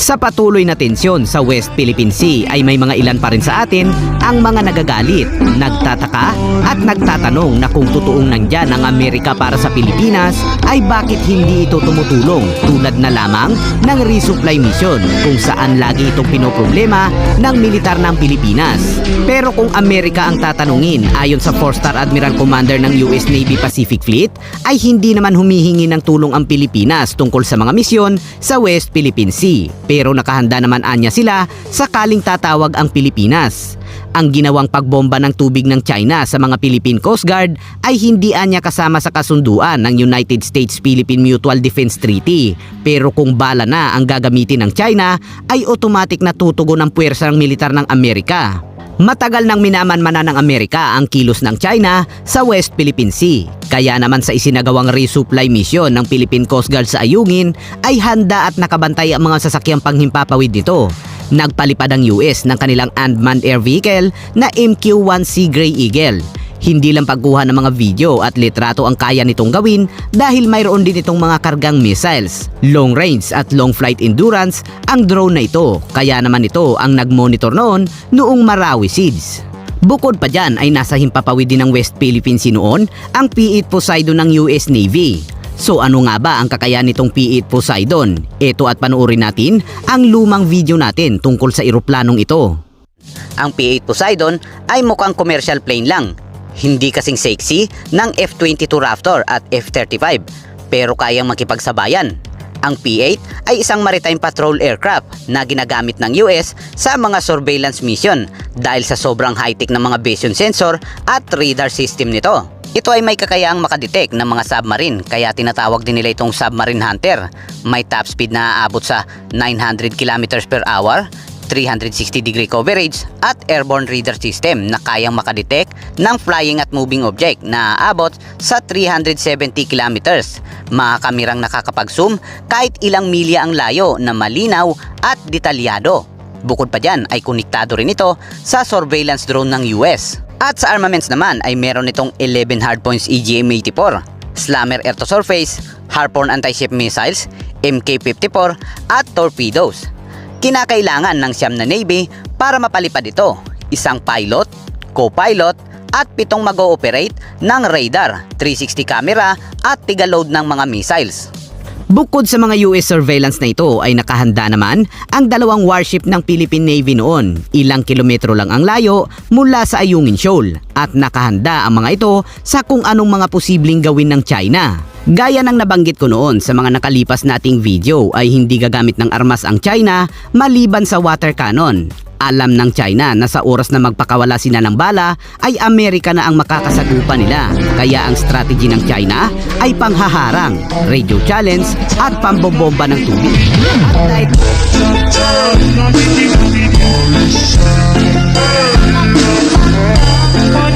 Sa patuloy na tensyon sa West Philippine Sea ay may mga ilan pa rin sa atin ang mga nagagalit, nagtataka at nagtatanong na kung totoong nandyan ang Amerika para sa Pilipinas ay bakit hindi ito tumutulong tulad na lamang ng resupply mission kung saan lagi itong pinoproblema ng militar ng Pilipinas. Pero kung Amerika ang tatanungin ayon sa 4-star Admiral Commander ng US Navy Pacific Fleet ay hindi naman humihingi ng tulong ang Pilipinas tungkol sa mga misyon sa West Philippine Sea. Pero nakahanda naman anya sila sakaling tatawag ang Pilipinas. Ang ginawang pagbomba ng tubig ng China sa mga Philippine Coast Guard ay hindi anya kasama sa kasunduan ng United States-Philippine Mutual Defense Treaty. Pero kung bala na ang gagamitin ng China ay automatic na tutugon ang puwersa ng militar ng Amerika. Matagal nang minamanmana ng Amerika ang kilos ng China sa West Philippine Sea. Kaya naman sa isinagawang resupply mission ng Philippine Coast Guard sa Ayungin ay handa at nakabantay ang mga sasakyang panghimpapawid nito. Nagpalipad ang US ng kanilang unmanned air vehicle na MQ-1 Sea Gray Eagle. Hindi lang pagkuha ng mga video at litrato ang kaya nitong gawin dahil mayroon din itong mga kargang missiles, long range at long flight endurance ang drone na ito. Kaya naman ito ang nagmonitor noon noong Marawi Siege. Bukod pa dyan ay nasa himpapawid din ng West Philippine Sea noon ang P-8 Poseidon ng US Navy. So ano nga ba ang kakayahan nitong P-8 Poseidon? Ito at panoorin natin ang lumang video natin tungkol sa eroplanong ito. Ang P-8 Poseidon ay mukhang commercial plane lang. Hindi kasing sexy ng F-22 Raptor at F-35 pero kayang makipagsabayan. Ang P-8 ay isang maritime patrol aircraft na ginagamit ng US sa mga surveillance mission dahil sa sobrang high-tech ng mga vision sensor at radar system nito. Ito ay may kakayahang makadetect ng mga submarine kaya tinatawag din nila itong submarine hunter. May top speed na aabot sa 900 km per hour, 360-degree coverage at airborne radar system na kayang makadetect ng flying at moving object na aabot sa 370 kilometers. Mga kamerang nakakapag-zoom kahit ilang milya ang layo na malinaw at detalyado. Bukod pa dyan ay konektado rin ito sa surveillance drone ng US. At sa armaments naman ay meron itong 11 hardpoints EGM-84, Slammer air-to-surface, Harpoon anti-ship missiles, Mk-54 at torpedoes. Kinakailangan ng siyam na Navy para mapalipad ito, isang pilot, co-pilot at 7 mag-ooperate ng radar, 360 camera at tiga-load ng mga missiles. Bukod sa mga US surveillance na ito ay nakahanda naman ang 2 warship ng Philippine Navy noon. Ilang kilometro lang ang layo mula sa Ayungin Shoal at nakahanda ang mga ito sa kung anong mga posibleng gawin ng China. Gaya ng nabanggit ko noon sa mga nakalipas nating video ay hindi gagamit ng armas ang China maliban sa water cannon. Alam ng China na sa oras na magpakawala sila ng bala ay Amerika na ang makakasagupa nila. Kaya ang strategy ng China ay panghaharang, radio challenge at pambobomba ng tubig. At